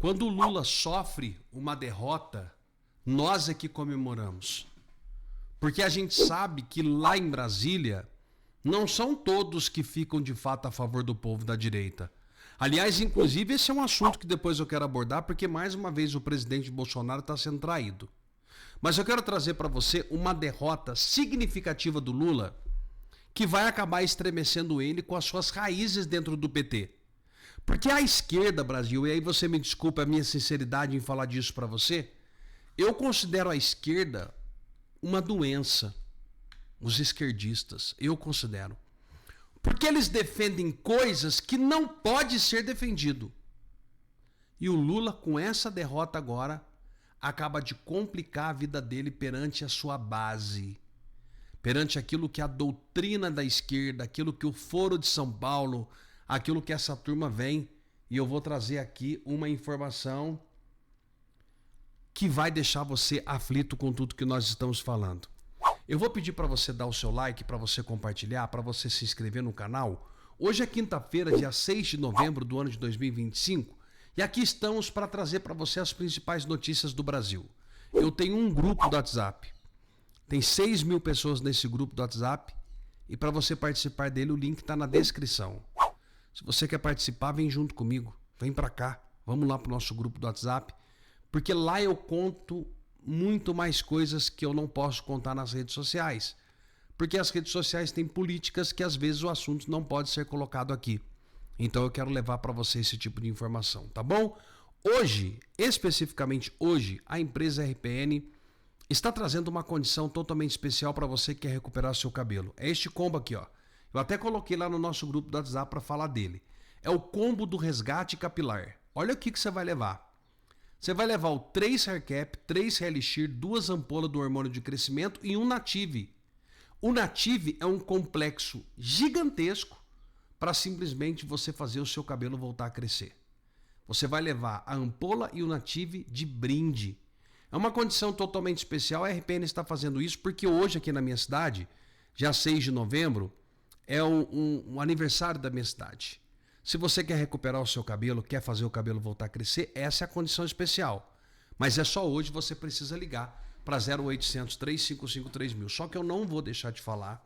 Quando o Lula sofre uma derrota, nós é que comemoramos. Porque a gente sabe que lá em Brasília, não são todos que ficam de fato a favor do povo da direita. Aliás, inclusive, esse é um assunto que depois eu quero abordar, porque mais uma vez o presidente Bolsonaro está sendo traído. Mas eu quero trazer para você uma derrota significativa do Lula, que vai acabar estremecendo ele com as suas raízes dentro do PT. Porque a esquerda, Brasil, e aí você me desculpa a minha sinceridade em falar disso para você, eu considero a esquerda uma doença. Os esquerdistas, eu considero. Porque eles defendem coisas que não pode ser defendido. E o Lula, com essa derrota agora, acaba de complicar a vida dele perante a sua base. Perante aquilo que a doutrina da esquerda, aquilo que o Foro de São Paulo, aquilo que essa turma vem. E eu vou trazer aqui uma informação que vai deixar você aflito com tudo que nós estamos falando. Eu vou pedir para você dar o seu like, para você compartilhar, para você se inscrever no canal. Hoje é quinta-feira, dia 6 de novembro do ano de 2025, e aqui estamos para trazer para você as principais notícias do Brasil. Eu tenho um grupo do WhatsApp, tem 6 mil pessoas nesse grupo do WhatsApp, e para você participar dele o link está na descrição. Se você quer participar, vem junto comigo, vem para cá, vamos lá para o nosso grupo do WhatsApp, porque lá eu conto muito mais coisas que eu não posso contar nas redes sociais. Porque as redes sociais têm políticas que às vezes o assunto não pode ser colocado aqui. Então eu quero levar para você esse tipo de informação, tá bom? Hoje, especificamente hoje, a empresa RPN está trazendo uma condição totalmente especial para você que quer recuperar seu cabelo. É este combo aqui, ó. Eu até coloquei lá no nosso grupo do WhatsApp para falar dele. É o combo do resgate capilar. Olha o que você vai levar. Você vai levar o 3 Hair Cap, 3 Hair Elixir, 2 ampolas do hormônio de crescimento e um Native. O Native é um complexo gigantesco para simplesmente você fazer o seu cabelo voltar a crescer. Você vai levar a ampola e o Native de brinde. É uma condição totalmente especial. A RPN está fazendo isso porque hoje aqui na minha cidade, já 6 de novembro, é um aniversário da minha cidade. Se você quer recuperar o seu cabelo, quer fazer o cabelo voltar a crescer, essa é a condição especial. Mas é só hoje, você precisa ligar para 0800 355 3000. Só que eu não vou deixar de falar.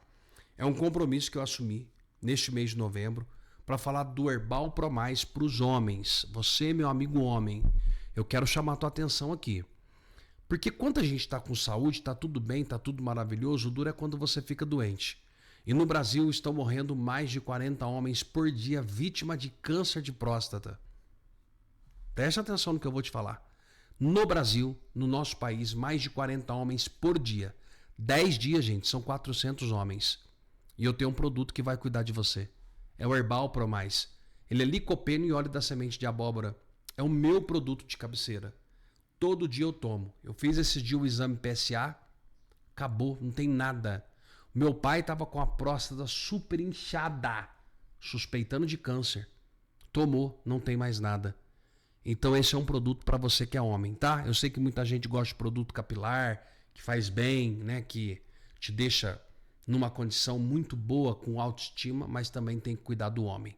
É um compromisso que eu assumi neste mês de novembro para falar do Herbal Pro Mais para os homens. Você, meu amigo homem, eu quero chamar a tua atenção aqui. Porque quando a gente está com saúde, está tudo bem, está tudo maravilhoso, o duro é quando você fica doente. E no Brasil estão morrendo mais de 40 homens por dia vítima de câncer de próstata. Preste atenção no que eu vou te falar. No Brasil, no nosso país, mais de 40 homens por dia. 10 dias, gente, são 400 homens. E eu tenho um produto que vai cuidar de você. É o Herbal Pro Mais. Ele é licopeno e óleo da semente de abóbora. É o meu produto de cabeceira. Todo dia eu tomo. Eu fiz esse dia o exame PSA. Acabou, não tem nada. Meu pai estava com a próstata super inchada, suspeitando de câncer. Tomou, não tem mais nada. Então esse é um produto para você que é homem, tá? Eu sei que muita gente gosta de produto capilar, que faz bem, né? Que te deixa numa condição muito boa, com autoestima, mas também tem que cuidar do homem.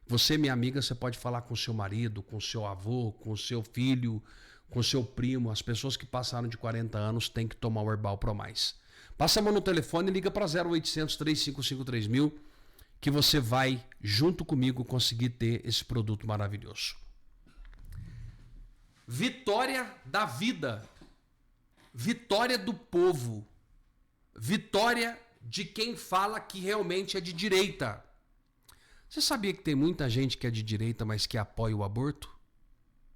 Você, minha amiga, você pode falar com seu marido, com seu avô, com seu filho, com seu primo. As pessoas que passaram de 40 anos têm que tomar o Herbal Pro Mais. Passa a mão no telefone e liga para 0800 355 3000 que você vai, junto comigo, conseguir ter esse produto maravilhoso. Vitória da vida. Vitória do povo. Vitória de quem fala que realmente é de direita. Você sabia que tem muita gente que é de direita, mas que apoia o aborto?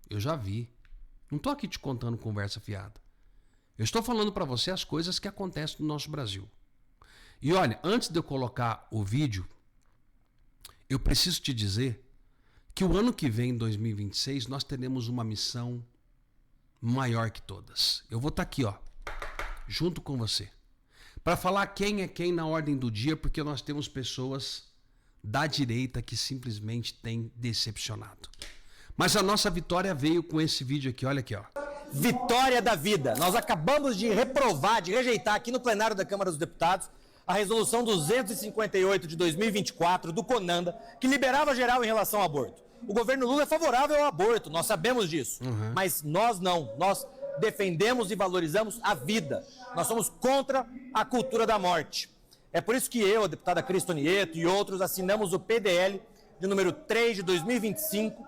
Eu já vi. Não estou aqui te contando conversa fiada. Eu estou falando para você as coisas que acontecem no nosso Brasil. E olha, antes de eu colocar o vídeo, eu preciso te dizer que o ano que vem, 2026, nós teremos uma missão maior que todas. Eu vou estar aqui, ó, junto com você, para falar quem é quem na ordem do dia, porque nós temos pessoas da direita que simplesmente têm decepcionado. Mas a nossa vitória veio com esse vídeo aqui, olha aqui, ó. Vitória da vida. Nós acabamos de reprovar, de rejeitar aqui no plenário da Câmara dos Deputados a resolução 258 de 2024 do CONANDA, que liberava geral em relação ao aborto. O governo Lula é favorável ao aborto, nós sabemos disso. Mas nós não. Nós defendemos e valorizamos a vida. Nós somos contra a cultura da morte. É por isso que eu, a deputada Cristo Nieto e outros assinamos o PDL de número 3 de 2025,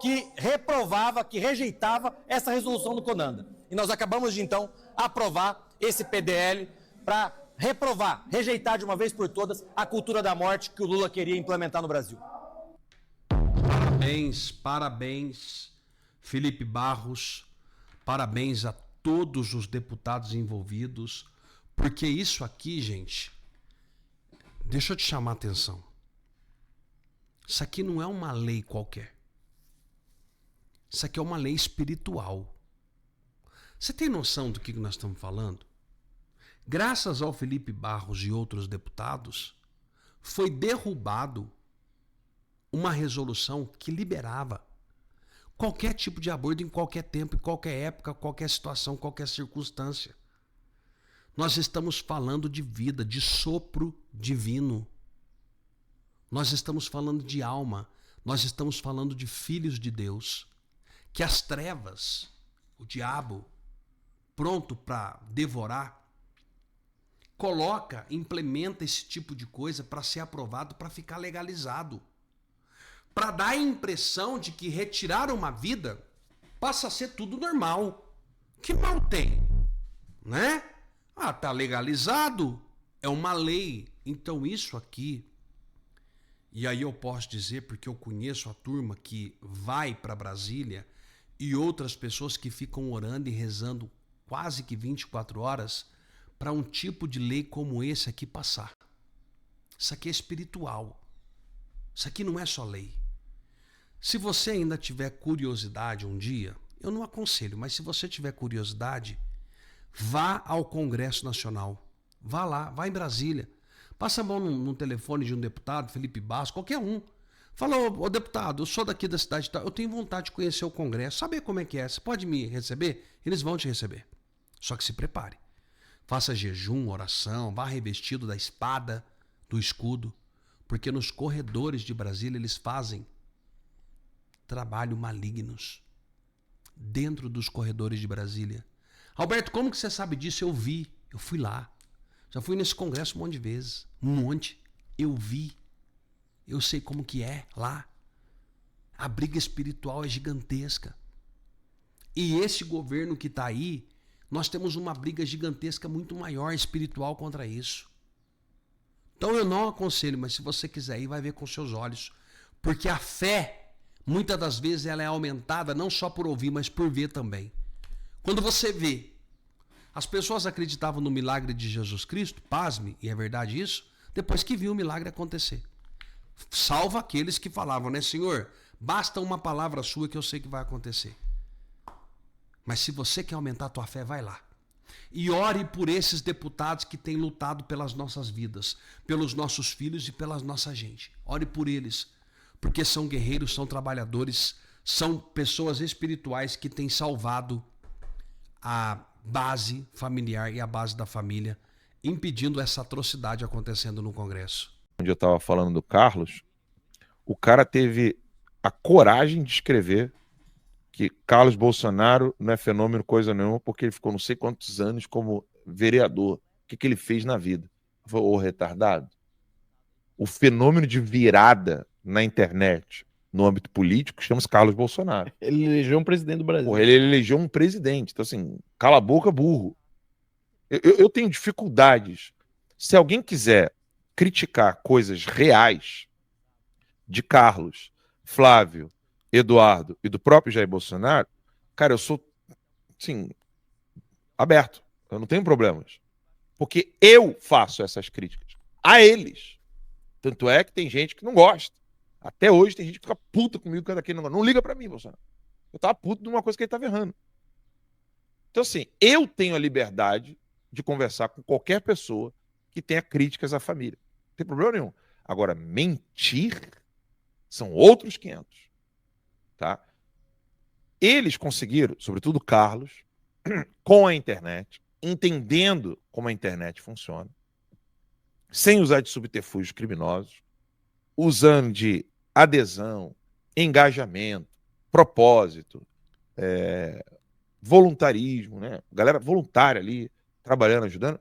que reprovava, que rejeitava essa resolução do CONANDA. E nós acabamos de, então, aprovar esse PDL para reprovar, rejeitar de uma vez por todas a cultura da morte que o Lula queria implementar no Brasil. Parabéns, parabéns, Felipe Barros, parabéns a todos os deputados envolvidos, porque isso aqui, gente, deixa eu te chamar a atenção. Isso aqui não é uma lei qualquer. Isso aqui é uma lei espiritual. Você tem noção do que nós estamos falando? Graças ao Felipe Barros e outros deputados, foi derrubado uma resolução que liberava qualquer tipo de aborto em qualquer tempo, em qualquer época, qualquer situação, qualquer circunstância. Nós estamos falando de vida, de sopro divino. Nós estamos falando de alma. Nós estamos falando de filhos de Deus. Que as trevas, o diabo, pronto para devorar, implementa esse tipo de coisa para ser aprovado, para ficar legalizado. Para dar a impressão de que retirar uma vida passa a ser tudo normal. Que mal tem? Né? Ah, tá legalizado, é uma lei. Então isso aqui, e aí eu posso dizer porque eu conheço a turma que vai para Brasília e outras pessoas que ficam orando e rezando quase que 24 horas para um tipo de lei como esse aqui passar. Isso aqui é espiritual. Isso aqui não é só lei. Se você ainda tiver curiosidade um dia, eu não aconselho, mas se você tiver curiosidade, vá ao Congresso Nacional. Vá lá, vá em Brasília. Passa a mão no telefone de um deputado, Felipe Barros, qualquer um. Fala, ô deputado, eu sou daqui da cidade, eu tenho vontade de conhecer o Congresso, saber como é que é. Você pode me receber? Eles vão te receber. Só que se prepare. Faça jejum, oração, vá revestido da espada, do escudo, porque nos corredores de Brasília eles fazem trabalho malignos dentro dos corredores de Brasília. Alberto, como que você sabe disso? Eu vi, eu fui lá. Já fui nesse congresso um monte de vezes. Um monte. Eu vi. Eu sei como que é lá. A briga espiritual é gigantesca. E esse governo que está aí, nós temos uma briga gigantesca muito maior espiritual contra isso. Então eu não aconselho, mas se você quiser ir, vai ver com seus olhos. Porque a fé, muitas das vezes, ela é aumentada não só por ouvir, mas por ver também. Quando você vê, as pessoas acreditavam no milagre de Jesus Cristo, pasme, e é verdade isso, depois que viu o milagre acontecer. Salva aqueles que falavam, né, Senhor, basta uma palavra sua que eu sei que vai acontecer. Mas se você quer aumentar a tua fé, vai lá. E ore por esses deputados que têm lutado pelas nossas vidas, pelos nossos filhos e pela nossa gente. Ore por eles, porque são guerreiros, são trabalhadores, são pessoas espirituais que têm salvado a base familiar e a base da família, impedindo essa atrocidade acontecendo no Congresso. Onde eu estava falando do Carlos, o cara teve a coragem de escrever que Carlos Bolsonaro não é fenômeno coisa nenhuma porque ele ficou não sei quantos anos como vereador. O que ele fez na vida? Foi o retardado. O fenômeno de virada na internet, no âmbito político, chama-se Carlos Bolsonaro. Ele elegeu um presidente do Brasil. Porra, ele elegeu um presidente. Então, assim, cala a boca, burro. Eu tenho dificuldades. Se alguém quiser criticar coisas reais de Carlos, Flávio, Eduardo e do próprio Jair Bolsonaro, cara, eu sou, assim, aberto. Eu não tenho problemas. Porque eu faço essas críticas a eles. Tanto é que tem gente que não gosta. Até hoje tem gente que fica puta comigo cada quem não liga pra mim, Bolsonaro. Eu tava puto de uma coisa que ele tava errando. Então, assim, eu tenho a liberdade de conversar com qualquer pessoa que tenha críticas à família. Não tem problema nenhum. Agora, mentir são outros 500. Tá? Eles conseguiram, sobretudo o Carlos, com a internet, entendendo como a internet funciona, sem usar de subterfúgios criminosos, usando de adesão, engajamento, propósito, voluntarismo, né? Galera voluntária ali, trabalhando, ajudando.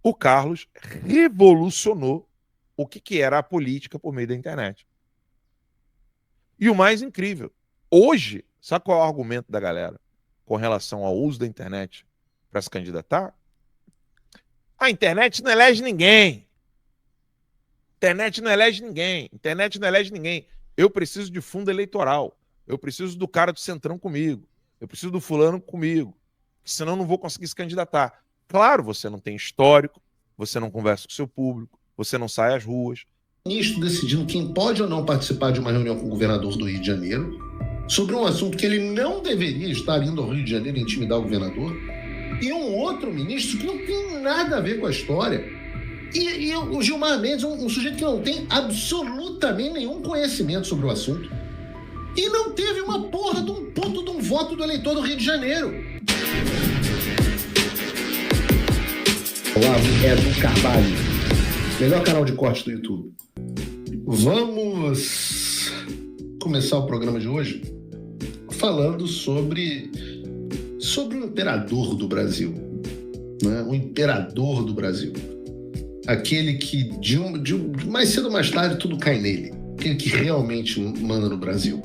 O Carlos revolucionou o que era a política por meio da internet. E o mais incrível, hoje, sabe qual é o argumento da galera com relação ao uso da internet para se candidatar? A internet não elege ninguém. Internet não elege ninguém. Internet não elege ninguém. Eu preciso de fundo eleitoral. Eu preciso do cara do Centrão comigo. Eu preciso do fulano comigo. Senão eu não vou conseguir se candidatar. Claro, você não tem histórico, você não conversa com o seu público, você não sai às ruas. Ministro decidindo quem pode ou não participar de uma reunião com o governador do Rio de Janeiro sobre um assunto que ele não deveria estar indo ao Rio de Janeiro intimidar o governador, e um outro ministro que não tem nada a ver com a história. E o Gilmar Mendes, um sujeito que não tem absolutamente nenhum conhecimento sobre o assunto, e não teve uma porra de um ponto de um voto do eleitor do Rio de Janeiro. Olá, Edu Carvalho, melhor canal de corte do YouTube. Vamos começar o programa de hoje falando sobre o imperador do Brasil, né? O imperador do Brasil, aquele que de mais cedo ou mais tarde tudo cai nele, aquele que realmente manda no Brasil.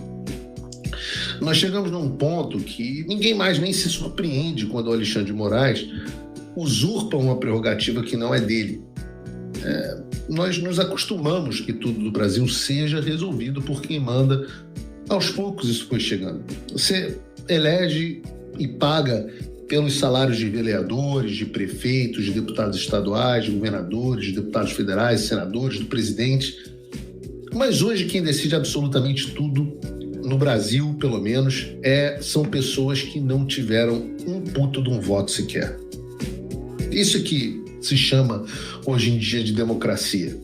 Nós chegamos num ponto que ninguém mais nem se surpreende quando o Alexandre de Moraes usurpa uma prerrogativa que não é dele. Nós nos acostumamos que tudo do Brasil seja resolvido por quem manda. Aos poucos isso foi chegando. Você elege e paga pelos salários de vereadores, de prefeitos, de deputados estaduais, de governadores, de deputados federais, senadores, do presidente. Mas hoje quem decide absolutamente tudo, no Brasil pelo menos, são pessoas que não tiveram um puto de um voto sequer. Isso que se chama hoje em dia de democracia.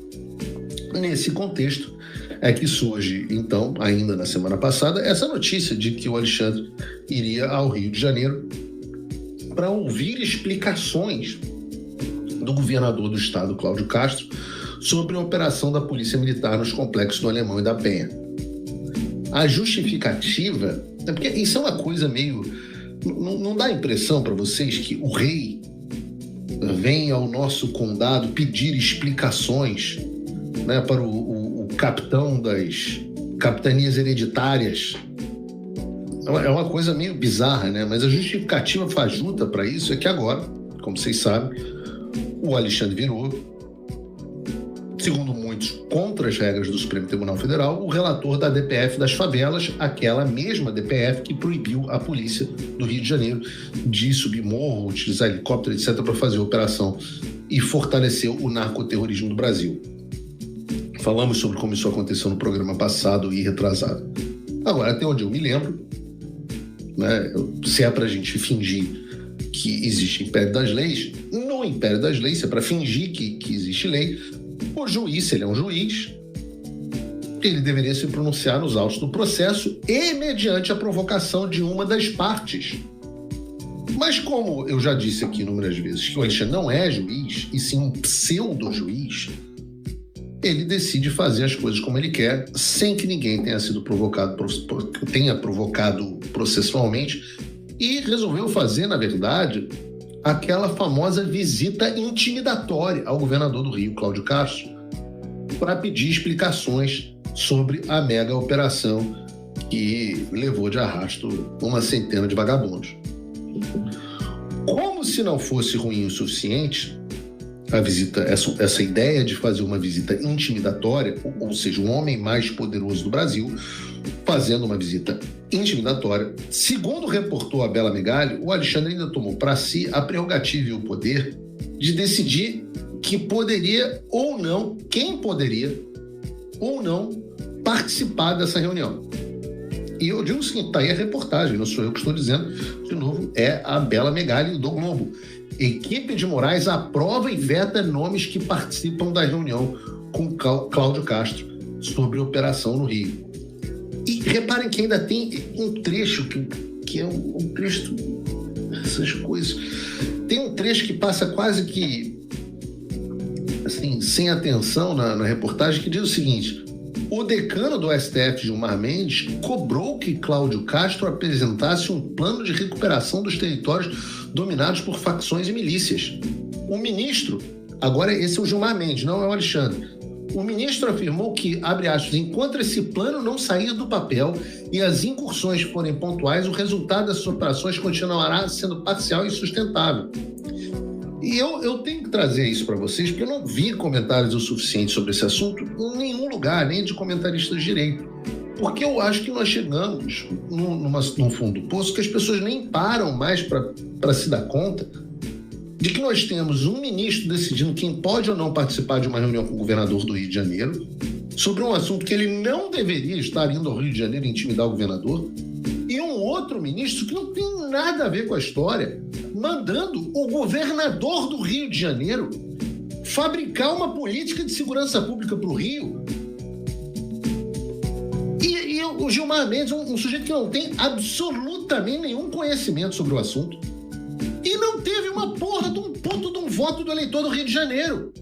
Nesse contexto é que surge, então, ainda na semana passada, essa notícia de que o Alexandre iria ao Rio de Janeiro para ouvir explicações do governador do estado, Cláudio Castro, sobre a operação da Polícia Militar nos complexos do Alemão e da Penha. A justificativa, porque isso é uma coisa meio... Não dá a impressão para vocês que o rei vem ao nosso condado pedir explicações, né, para o capitão das capitanias hereditárias? É uma coisa meio bizarra, né? Mas a justificativa fajuta para isso é que agora, como vocês sabem, o Alexandre virou, segundo muitos, contra as regras do Supremo Tribunal Federal, o relator da DPF das favelas, aquela mesma DPF que proibiu a polícia do Rio de Janeiro de subir morro, utilizar helicóptero, etc., para fazer a operação e fortalecer o narcoterrorismo do Brasil. Falamos sobre como isso aconteceu no programa passado e retrasado. Agora, até onde eu me lembro, né, se é para a gente fingir que existe império das leis, no império das leis, se é para fingir que existe lei, o juiz, se ele é um juiz, ele deveria se pronunciar nos autos do processo e mediante a provocação de uma das partes. Mas como eu já disse aqui inúmeras vezes que o Alexandre não é juiz, e sim um pseudo-juiz, ele decide fazer as coisas como ele quer, sem que ninguém tenha provocado processualmente, e resolveu fazer, na verdade, aquela famosa visita intimidatória ao governador do Rio, Cláudio Castro, para pedir explicações sobre a mega operação que levou de arrasto uma centena de vagabundos. Como se não fosse ruim o suficiente, a visita, essa ideia de fazer uma visita intimidatória, ou seja, um homem mais poderoso do Brasil fazendo uma visita intimidatória, segundo reportou a Bela Megali, o Alexandre ainda tomou para si a prerrogativa e o poder de decidir que poderia ou não, quem poderia ou não participar dessa reunião. E eu digo o seguinte, está aí a reportagem, não sou eu que estou dizendo, de novo, é a Bela Megali do Globo. Equipe de Moraes aprova e veta nomes que participam da reunião com Cláudio Castro sobre a operação no Rio. E reparem que ainda tem um trecho que é um trecho, essas coisas, tem um trecho que passa quase que assim, sem atenção na reportagem, que diz o seguinte: o decano do STF, Gilmar Mendes, cobrou que Cláudio Castro apresentasse um plano de recuperação dos territórios dominados por facções e milícias. O ministro, agora esse é o Gilmar Mendes, não é o Alexandre, o ministro afirmou que, abre aspas, enquanto esse plano não sair do papel e as incursões forem pontuais, o resultado dessas operações continuará sendo parcial e sustentável. E eu tenho que trazer isso para vocês, porque eu não vi comentários o suficiente sobre esse assunto em nenhum lugar, nem de comentaristas de direito. Porque eu acho que nós chegamos num fundo do poço que as pessoas nem param mais para se dar conta de que nós temos um ministro decidindo quem pode ou não participar de uma reunião com o governador do Rio de Janeiro sobre um assunto que ele não deveria estar indo ao Rio de Janeiro intimidar o governador, e um outro ministro que não tem nada a ver com a história mandando o governador do Rio de Janeiro fabricar uma política de segurança pública para o Rio. E o Gilmar Mendes, um sujeito que não tem absolutamente nenhum conhecimento sobre o assunto, e não teve uma porra de um puto de um voto do eleitor do Rio de Janeiro.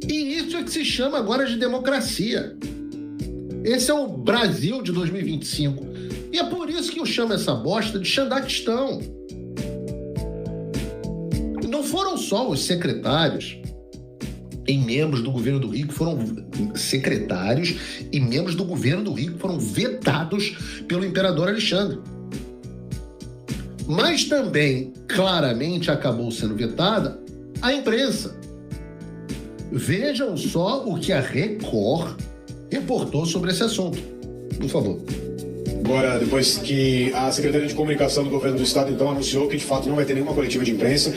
E isso é que se chama agora de democracia. Esse é o Brasil de 2025. E é por isso que eu chamo essa bosta de Xandaquistão. Não foram só os secretários e membros do governo do Rio que foram secretários e membros do governo do Rio que foram vetados pelo imperador Alexandre. Mas também, claramente, acabou sendo vetada a imprensa. Vejam só o que a Record reportou sobre esse assunto. Por favor. Agora, depois que a Secretaria de Comunicação do Governo do Estado, então, anunciou que, de fato, não vai ter nenhuma coletiva de imprensa.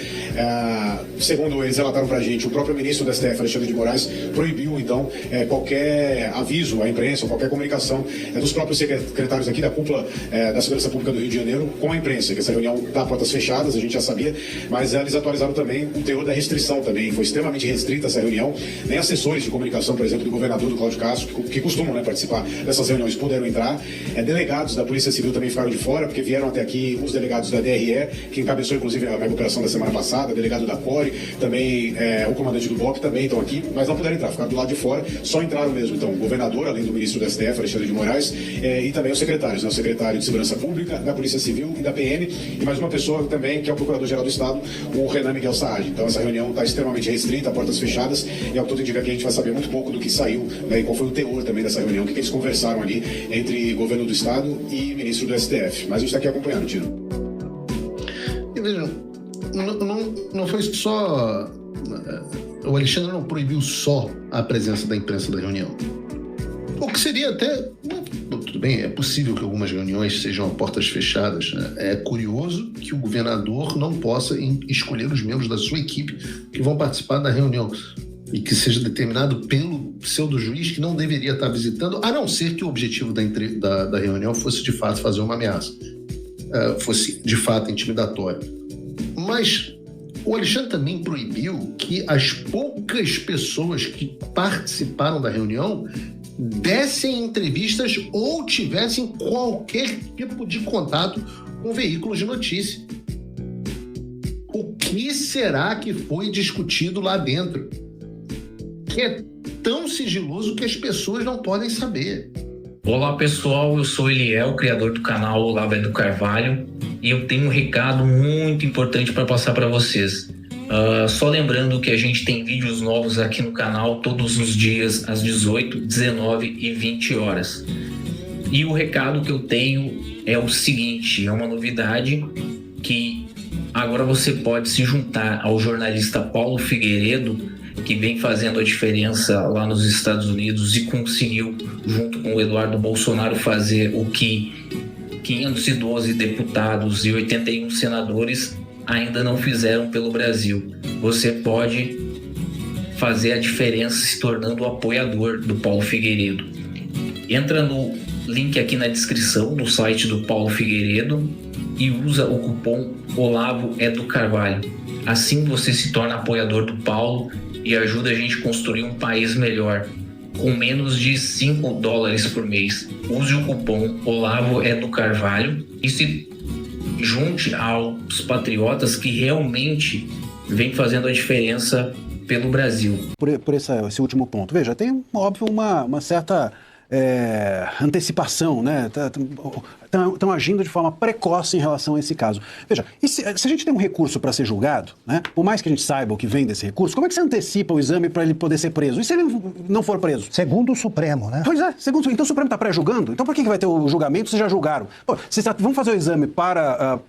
Segundo eles relataram pra gente, o próprio ministro do STF, Alexandre de Moraes, proibiu, então, qualquer aviso à imprensa, qualquer comunicação dos próprios secretários aqui da cúpula da Segurança Pública do Rio de Janeiro com a imprensa, que essa reunião está a portas fechadas, a gente já sabia, mas eles atualizaram também o teor da restrição também. Foi extremamente restrita essa reunião. Nem assessores de comunicação, por exemplo, do governador do Cláudio Castro, que costumam participar dessas reuniões, puderam entrar. Delegados da Polícia Civil também ficaram de fora, porque vieram até aqui os delegados da DRE, que encabeçou inclusive a operação da semana passada, delegado da CORE, também o comandante do BOP também estão aqui, mas não puderam entrar, ficaram do lado de fora, só entraram mesmo, então, o governador, além do ministro do STF, Alexandre de Moraes, e também os secretários, o secretário de Segurança Pública, da Polícia Civil e da PM, e mais uma pessoa também, que é o Procurador-Geral do Estado, o Renan Miguel Saad. Então, essa reunião está extremamente restrita, portas fechadas, e ao que tudo indica que a gente vai saber muito pouco do que saiu, e qual foi o teor também dessa reunião, o que eles conversaram ali entre governo do Estado e ministro do STF. Mas a gente está aqui acompanhando, Tino. E vejam, não foi só... O Alexandre não proibiu só a presença da imprensa da reunião. O que seria até... Tudo bem, é possível que algumas reuniões sejam a portas fechadas. Né? É curioso que o governador não possa escolher os membros da sua equipe que vão participar da reunião e que seja determinado pelo pseudo-juiz que não deveria estar visitando, a não ser que o objetivo da reunião fosse de fato fazer uma ameaça, fosse de fato intimidatório. Mas o Alexandre também proibiu que as poucas pessoas que participaram da reunião dessem entrevistas ou tivessem qualquer tipo de contato com veículos de notícia. O que será que foi discutido lá dentro? Que é tão sigiloso que as pessoas não podem saber. Olá pessoal, eu sou Eliel, criador do canal Olavo é do Carvalho, e eu tenho um recado muito importante para passar para vocês. Só lembrando que a gente tem vídeos novos aqui no canal todos os dias às 18, 19 e 20 horas. E o recado que eu tenho é o seguinte, é uma novidade que agora você pode se juntar ao jornalista Paulo Figueiredo, que vem fazendo a diferença lá nos Estados Unidos e conseguiu, junto com o Eduardo Bolsonaro, fazer o que 512 deputados e 81 senadores ainda não fizeram pelo Brasil. Você pode fazer a diferença se tornando apoiador do Paulo Figueiredo. Entra no link aqui na descrição do site do Paulo Figueiredo e usa o cupom Olavo é do Carvalho. Assim você se torna apoiador do Paulo e ajuda a gente a construir um país melhor, com menos de $5 por mês. Use o cupom Olavo é do Carvalho e se junte aos patriotas que realmente vêm fazendo a diferença pelo Brasil. Por esse último ponto. Veja, tem, óbvio, uma certa antecipação, né? Estão agindo de forma precoce em relação a esse caso. Veja, e se a gente tem um recurso para ser julgado, né? Por mais que a gente saiba o que vem desse recurso, como é que você antecipa o exame para ele poder ser preso? E se ele não for preso? Segundo o Supremo, né? Pois é, então o Supremo está pré-julgando? Então por que vai ter o julgamento se já julgaram? Pô, vamos fazer o exame para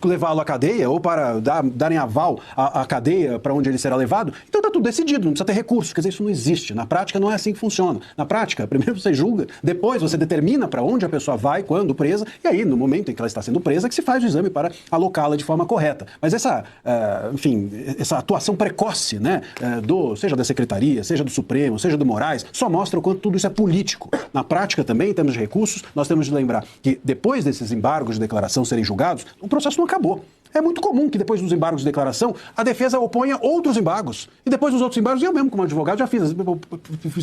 levá-lo à cadeia ou para darem aval à cadeia para onde ele será levado? Então está tudo decidido, não precisa ter recurso. Quer dizer, isso não existe. Na prática não é assim que funciona. Na prática, primeiro você julga, depois você determina para onde a pessoa vai, quando presa, e aí, no momento em que ela está sendo presa, que se faz o exame para alocá-la de forma correta. Mas essa atuação precoce, né, seja da Secretaria, seja do Supremo, seja do Moraes, só mostra o quanto tudo isso é político. Na prática também, em termos de recursos, nós temos de lembrar que depois desses embargos de declaração serem julgados, o processo não acabou. É muito comum que depois dos embargos de declaração, a defesa oponha outros embargos. E depois dos outros embargos, eu mesmo como advogado já fiz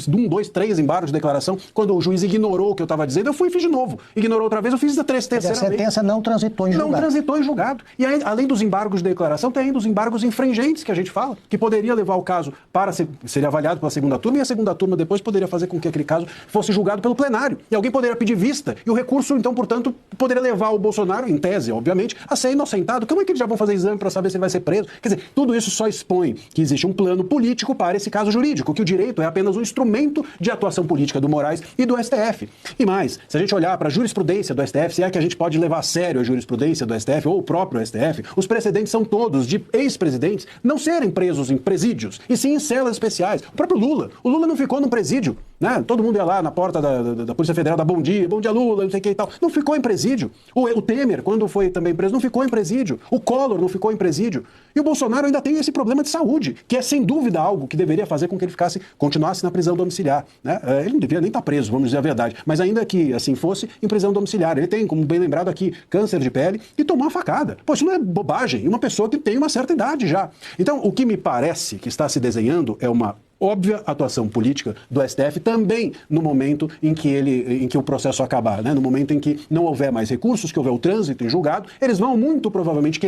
1, 2, 3 embargos de declaração. Quando o juiz ignorou o que eu estava dizendo, eu fui e fiz de novo. Ignorou outra vez, eu fiz a terceira vez. A sentença não transitou em julgado. Não transitou em julgado. E aí, além dos embargos de declaração, tem ainda os embargos infringentes que a gente fala, que poderia levar o caso para ser avaliado pela segunda turma, e a segunda turma depois poderia fazer com que aquele caso fosse julgado pelo plenário. E alguém poderia pedir vista. E o recurso, então, portanto, poderia levar o Bolsonaro, em tese, obviamente, a ser inocentado. Como é que eles já vão fazer exame para saber se ele vai ser preso? Quer dizer, tudo isso só expõe que existe um plano político para esse caso jurídico, que o direito é apenas um instrumento de atuação política do Moraes e do STF. E mais, se a gente olhar para a jurisprudência do STF, se é que a gente pode levar a sério a jurisprudência do STF ou o próprio STF, os precedentes são todos de ex-presidentes não serem presos em presídios, e sim em celas especiais. O próprio Lula. O Lula não ficou num presídio, né? Todo mundo ia lá na porta da Polícia Federal, da bom dia Lula, não sei o que e tal. Não ficou em presídio. O Temer, quando foi também preso, não ficou em presídio. O Collor não ficou em presídio. E o Bolsonaro ainda tem esse problema de saúde, que é sem dúvida algo que deveria fazer com que ele continuasse na prisão domiciliar, né? Ele não deveria nem estar preso, vamos dizer a verdade. Mas ainda que assim fosse, em prisão domiciliar. Ele tem, como bem lembrado aqui, câncer de pele e tomou uma facada. Pô, isso não é bobagem. E uma pessoa que tem uma certa idade já. Então, o que me parece que está se desenhando é uma óbvia atuação política do STF também no momento em que o processo acabar, né? No momento em que não houver mais recursos, que houver o trânsito em julgado, eles vão muito provavelmente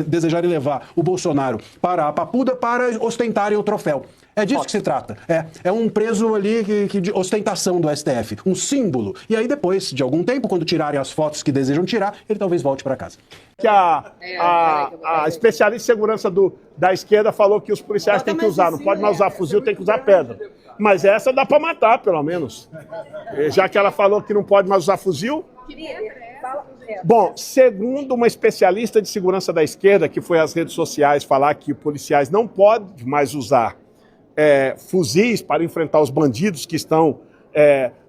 desejarem levar o Bolsonaro para a Papuda para ostentarem o troféu. É disso que se trata. É um preso ali de ostentação do STF, um símbolo. E aí depois, de algum tempo, quando tirarem as fotos que desejam tirar, ele talvez volte para casa. Que a especialista em segurança da esquerda falou que os policiais têm que usar, não pode mais usar fuzil, tem que usar pedra. Mas essa dá para matar, pelo menos. Já que ela falou que não pode mais usar fuzil. Bom, segundo uma especialista de segurança da esquerda, que foi às redes sociais falar que policiais não podem mais usar fuzis para enfrentar os bandidos que estão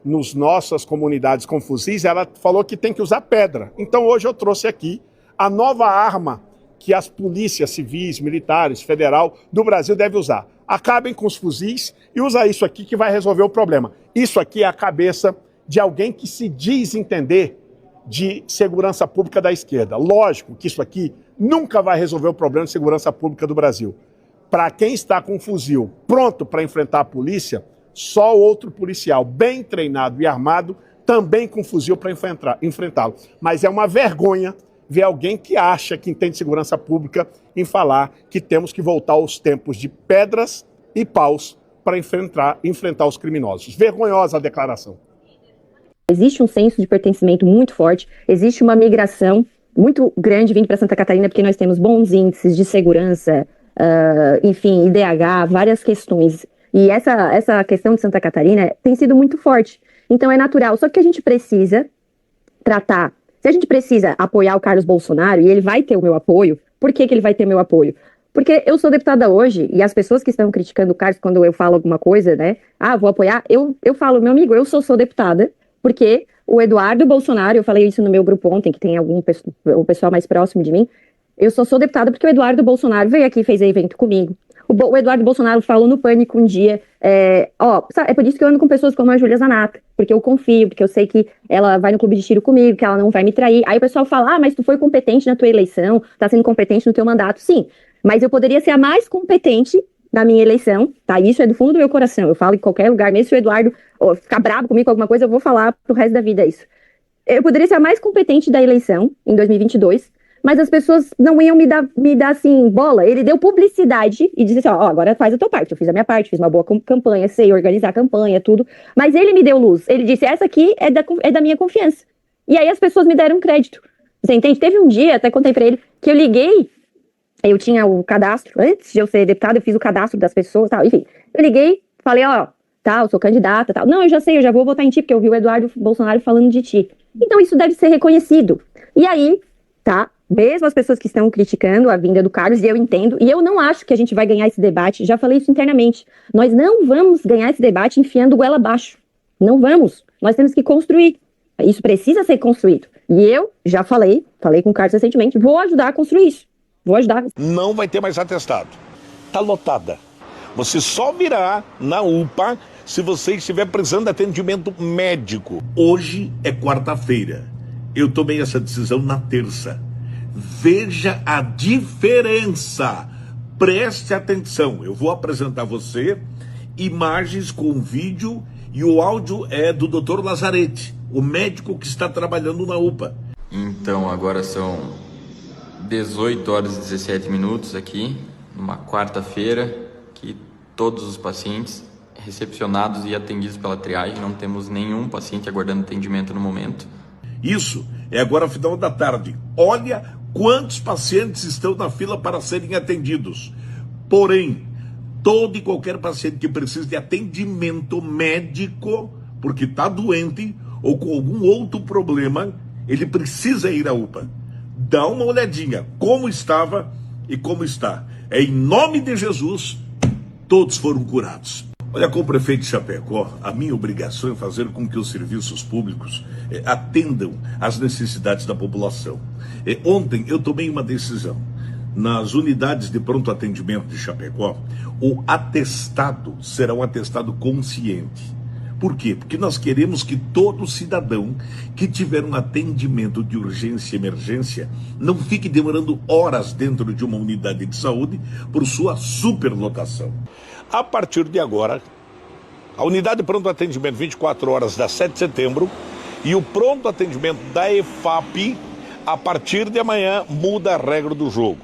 nas nossas comunidades com fuzis, ela falou que tem que usar pedra. Então hoje eu trouxe aqui a nova arma que as polícias civis, militares, federal do Brasil devem usar. Acabem com os fuzis e usa isso aqui que vai resolver o problema. Isso aqui é a cabeça de alguém que se diz entender de segurança pública da esquerda. Lógico que isso aqui nunca vai resolver o problema de segurança pública do Brasil. Para quem está com um fuzil pronto para enfrentar a polícia, só outro policial bem treinado e armado, também com fuzil para enfrentá-lo. Mas é uma vergonha ver alguém que acha que entende segurança pública em falar que temos que voltar aos tempos de pedras e paus para enfrentar os criminosos. Vergonhosa a declaração. Existe um senso de pertencimento muito forte, existe uma migração muito grande vindo para Santa Catarina, porque nós temos bons índices de segurança, enfim, IDH, várias questões. E essa questão de Santa Catarina tem sido muito forte. Então é natural, só que a gente precisa tratar. Se a gente precisa apoiar o Carlos Bolsonaro, e ele vai ter o meu apoio, por que ele vai ter meu apoio? Porque eu sou deputada hoje, e as pessoas que estão criticando o Carlos quando eu falo alguma coisa, né? Vou apoiar, eu falo, meu amigo, eu sou deputada, porque o Eduardo Bolsonaro, eu falei isso no meu grupo ontem, que tem o pessoal mais próximo de mim, eu sou deputada porque o Eduardo Bolsonaro veio aqui e fez evento comigo. O Eduardo Bolsonaro falou no Pânico um dia, é por isso que eu ando com pessoas como a Júlia Zanata, porque eu confio, porque eu sei que ela vai no clube de tiro comigo, que ela não vai me trair. Aí o pessoal fala, mas tu foi competente na tua eleição, tá sendo competente no teu mandato. Sim, mas eu poderia ser a mais competente na minha eleição, tá? Isso é do fundo do meu coração, eu falo em qualquer lugar, mesmo se o Eduardo ficar bravo comigo com alguma coisa, eu vou falar pro resto da vida isso. Eu poderia ser a mais competente da eleição, em 2022, mas as pessoas não iam me dar assim, bola. Ele deu publicidade e disse assim, ó, agora faz a tua parte. Eu fiz a minha parte, fiz uma boa campanha, sei organizar a campanha, tudo. Mas ele me deu luz. Ele disse, essa aqui é da minha confiança. E aí as pessoas me deram crédito. Você entende? Teve um dia, até contei pra ele, que eu liguei, eu tinha o cadastro, antes de eu ser deputada, eu fiz o cadastro das pessoas, tal, enfim. Eu liguei, falei, ó, eu sou candidata, tal. Não, eu já sei, eu já vou votar em ti, porque eu vi o Eduardo Bolsonaro falando de ti. Então isso deve ser reconhecido. E aí, mesmo as pessoas que estão criticando a vinda do Carlos, e eu entendo, e eu não acho que a gente vai ganhar esse debate, já falei isso internamente, nós não vamos ganhar esse debate enfiando goela abaixo. Não vamos. Nós temos que construir. Isso precisa ser construído. E eu já falei com o Carlos recentemente, vou ajudar a construir isso. Vou ajudar. Não vai ter mais atestado. Tá lotada. Você só virá na UPA se você estiver precisando de atendimento médico. Hoje é quarta-feira. Eu tomei essa decisão na terça. Veja a diferença. Preste atenção. Eu vou apresentar a você imagens com vídeo e o áudio é do Dr. Lazarete, o médico que está trabalhando na UPA. Então, agora são 18 horas e 17 minutos aqui, numa quarta-feira, que todos os pacientes recepcionados e atendidos pela triagem, não temos nenhum paciente aguardando atendimento no momento. Isso é agora final da tarde. Olha quantos pacientes estão na fila para serem atendidos. Porém, todo e qualquer paciente que precise de atendimento médico, porque está doente ou com algum outro problema, ele precisa ir à UPA. Dá uma olhadinha como estava e como está. É em nome de Jesus, todos foram curados. Olha, como prefeito de Chapecó, a minha obrigação é fazer com que os serviços públicos atendam às necessidades da população. Ontem eu tomei uma decisão. Nas unidades de pronto atendimento de Chapecó, o atestado será um atestado consciente. Por quê? Porque nós queremos que todo cidadão que tiver um atendimento de urgência e emergência não fique demorando horas dentro de uma unidade de saúde por sua superlotação. A partir de agora, a unidade de pronto atendimento 24 horas da 7 de setembro e o pronto atendimento da EFAP, a partir de amanhã, muda a regra do jogo.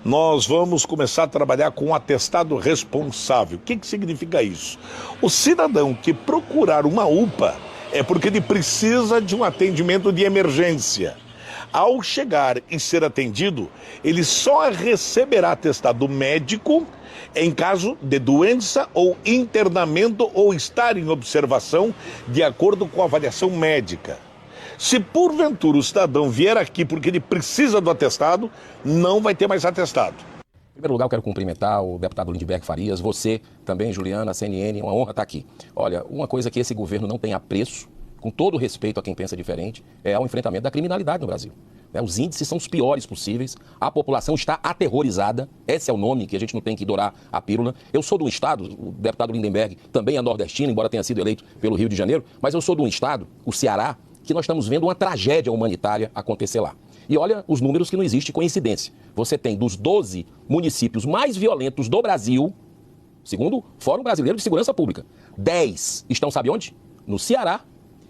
Nós vamos começar a trabalhar com um atestado responsável. O que significa isso? O cidadão que procurar uma UPA é porque ele precisa de um atendimento de emergência. Ao chegar e ser atendido, ele só receberá atestado médico em caso de doença ou internamento ou estar em observação de acordo com a avaliação médica. Se porventura o cidadão vier aqui porque ele precisa do atestado, não vai ter mais atestado. Em primeiro lugar, eu quero cumprimentar o deputado Lindbergh Farias, você também, Juliana, a CNN, é uma honra estar aqui. Olha, uma coisa que esse governo não tem apreço, com todo respeito a quem pensa diferente, é o enfrentamento da criminalidade no Brasil. Os índices são os piores possíveis, a população está aterrorizada, esse é o nome que a gente não tem que dourar a pílula. Eu sou de um estado, o deputado Lindbergh também é nordestino, embora tenha sido eleito pelo Rio de Janeiro, mas eu sou de um estado, o Ceará, que nós estamos vendo uma tragédia humanitária acontecer lá. E olha os números que não existe coincidência. Você tem dos 12 municípios mais violentos do Brasil, segundo o Fórum Brasileiro de Segurança Pública, 10 estão, sabe onde? No Ceará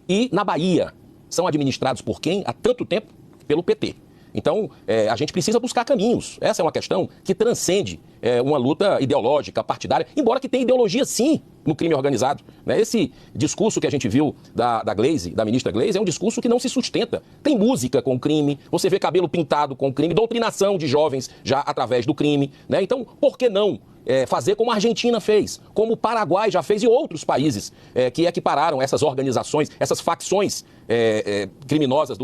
e na Bahia. São administrados por quem? Há tanto tempo? Pelo PT. Então, a gente precisa buscar caminhos. Essa é uma questão que transcende uma luta ideológica, partidária, embora que tenha ideologia, sim, no crime organizado. Esse discurso que a gente viu da Gleisi, da ministra Gleisi, é um discurso que não se sustenta. Tem música com crime, você vê cabelo pintado com crime, doutrinação de jovens já através do crime. Então, por que não fazer como a Argentina fez, como o Paraguai já fez e outros países que equipararam essas organizações, essas facções criminosas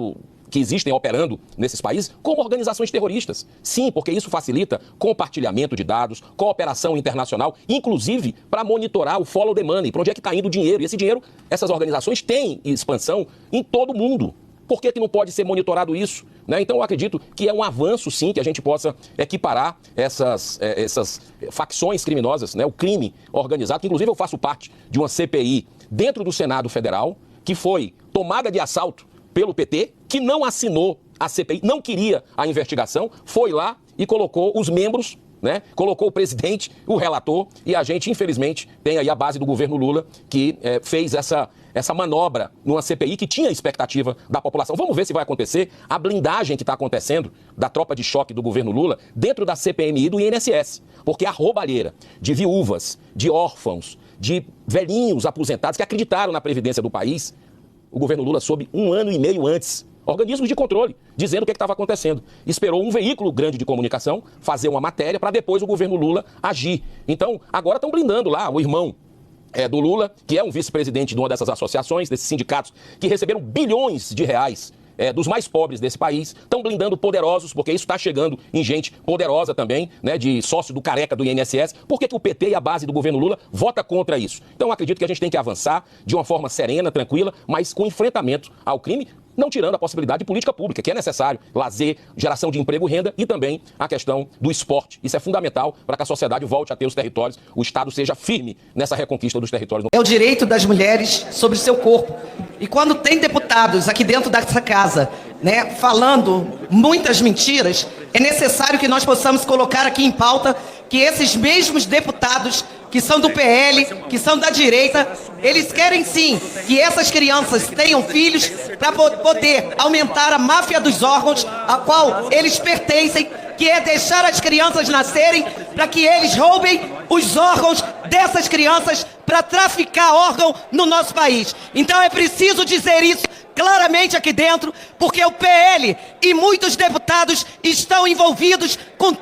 que existem operando nesses países como organizações terroristas. Sim, porque isso facilita compartilhamento de dados, cooperação internacional, inclusive para monitorar o follow the money, para onde é que está indo o dinheiro. E esse dinheiro, essas organizações têm expansão em todo o mundo. Por que não pode ser monitorado isso? Então eu acredito que é um avanço, sim, que a gente possa equiparar essas facções criminosas, o crime organizado, que inclusive eu faço parte de uma CPI dentro do Senado Federal, que foi tomada de assalto pelo PT, que não assinou a CPI, não queria a investigação, foi lá e colocou os membros né? Colocou o presidente, o relator, e a gente, infelizmente, tem aí a base do governo Lula que fez essa manobra numa CPI que tinha expectativa da população. Vamos ver se vai acontecer a blindagem que está acontecendo da tropa de choque do governo Lula dentro da CPMI do INSS. Porque a roubalheira de viúvas, de órfãos, de velhinhos aposentados que acreditaram na previdência do país, o governo Lula soube 1 ano e meio antes. Organismos de controle, dizendo o que estava acontecendo. Esperou um veículo grande de comunicação fazer uma matéria para depois o governo Lula agir. Então, agora estão blindando lá o irmão do Lula, que é um vice-presidente de uma dessas associações, desses sindicatos, que receberam bilhões de reais dos mais pobres desse país, estão blindando poderosos, porque isso está chegando em gente poderosa também, né, de sócio do careca do INSS. Por que o PT e a base do governo Lula vota contra isso? Então, acredito que a gente tem que avançar de uma forma serena, tranquila, mas com enfrentamento ao crime, não tirando a possibilidade de política pública, que é necessário, lazer, geração de emprego e renda e também a questão do esporte. Isso é fundamental para que a sociedade volte a ter os territórios, o Estado seja firme nessa reconquista dos territórios. É o direito das mulheres sobre o seu corpo. E quando tem deputados aqui dentro dessa casa, né, falando muitas mentiras, é necessário que nós possamos colocar aqui em pauta que esses mesmos deputados que são do PL, que são da direita, eles querem sim que essas crianças tenham filhos para poder aumentar a máfia dos órgãos a qual eles pertencem, que é deixar as crianças nascerem para que eles roubem os órgãos dessas crianças para traficar órgão no nosso país. Então é preciso dizer isso claramente aqui dentro, porque o PL e muitos deputados estão envolvidos com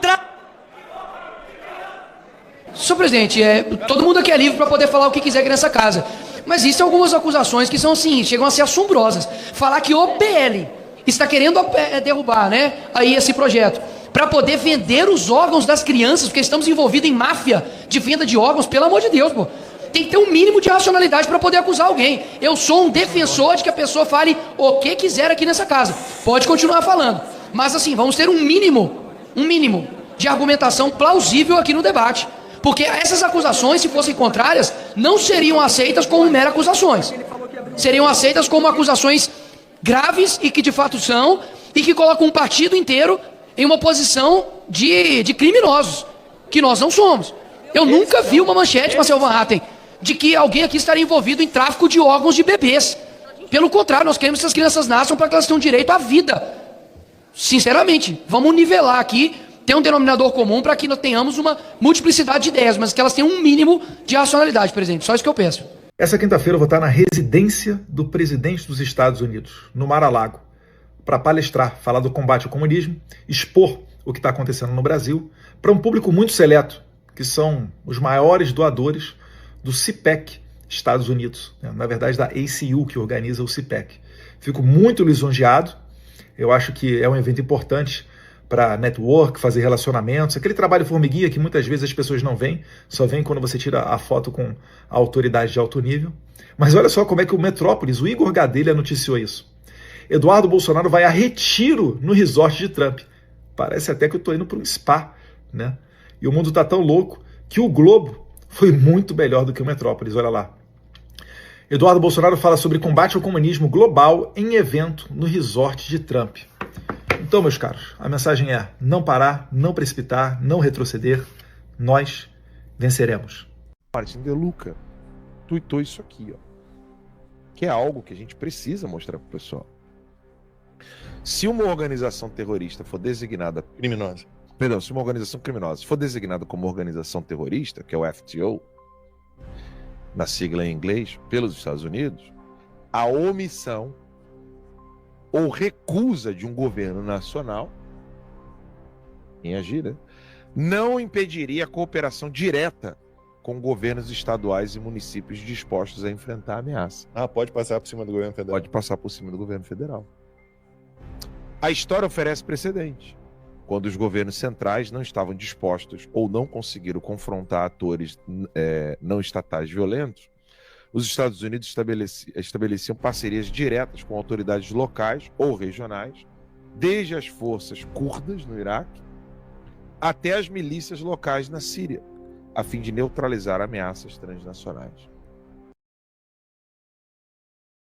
Senhor presidente, todo mundo aqui é livre para poder falar o que quiser aqui nessa casa. Mas existem algumas acusações que são assim, chegam a ser assombrosas. Falar que o PL está querendo derrubar, né, aí esse projeto, para poder vender os órgãos das crianças, porque estamos envolvidos em máfia de venda de órgãos, pelo amor de Deus, pô. Tem que ter um mínimo de racionalidade para poder acusar alguém. Eu sou um defensor de que a pessoa fale o que quiser aqui nessa casa. Pode continuar falando. Mas assim, vamos ter um mínimo de argumentação plausível aqui no debate. Porque essas acusações, se fossem contrárias, não seriam aceitas como meras acusações. Seriam aceitas como acusações graves e que de fato são, e que colocam um partido inteiro em uma posição de criminosos, que nós não somos. Eu nunca vi uma manchete, Marcelo Van Hatten, de que alguém aqui estaria envolvido em tráfico de órgãos de bebês. Pelo contrário, nós queremos que essas crianças nasçam para que elas tenham direito à vida. Sinceramente, vamos nivelar aqui, ter um denominador comum para que nós tenhamos uma multiplicidade de ideias, mas que elas tenham um mínimo de racionalidade, presidente. Só isso que eu peço. Essa quinta-feira eu vou estar na residência do presidente dos Estados Unidos, no Mar-a-Lago, para palestrar, falar do combate ao comunismo, expor o que está acontecendo no Brasil, para um público muito seleto, que são os maiores doadores do CIPEC Estados Unidos, né? Na verdade da ACU, que organiza o CIPEC. Fico muito lisonjeado, eu acho que é um evento importante para network, fazer relacionamentos, aquele trabalho formiguinha que muitas vezes as pessoas não veem, só veem quando você tira a foto com a autoridade de alto nível. Mas olha só como é que o Metrópolis, o Igor Gadelha noticiou isso. Eduardo Bolsonaro vai a retiro no resort de Trump. Parece até que eu estou indo para um spa, né? E o mundo está tão louco que o Globo foi muito melhor do que o Metrópolis, olha lá. Eduardo Bolsonaro fala sobre combate ao comunismo global em evento no resort de Trump. Então, meus caros, a mensagem é não parar, não precipitar, não retroceder. Nós venceremos. Martin De Luca tuitou isso aqui, ó, que é algo que a gente precisa mostrar pro pessoal. Se uma organização terrorista for designada criminosa, perdão, se uma organização criminosa for designada como organização terrorista, que é o FTO, na sigla em inglês, pelos Estados Unidos, a omissão ou recusa de um governo nacional em agir, né, não impediria a cooperação direta com governos estaduais e municípios dispostos a enfrentar a ameaça. Pode passar por cima do governo federal. Pode passar por cima do governo federal. A história oferece precedente. Quando os governos centrais não estavam dispostos ou não conseguiram confrontar atores não estatais violentos, os Estados Unidos estabeleciam parcerias diretas com autoridades locais ou regionais, desde as forças curdas no Iraque até as milícias locais na Síria, a fim de neutralizar ameaças transnacionais.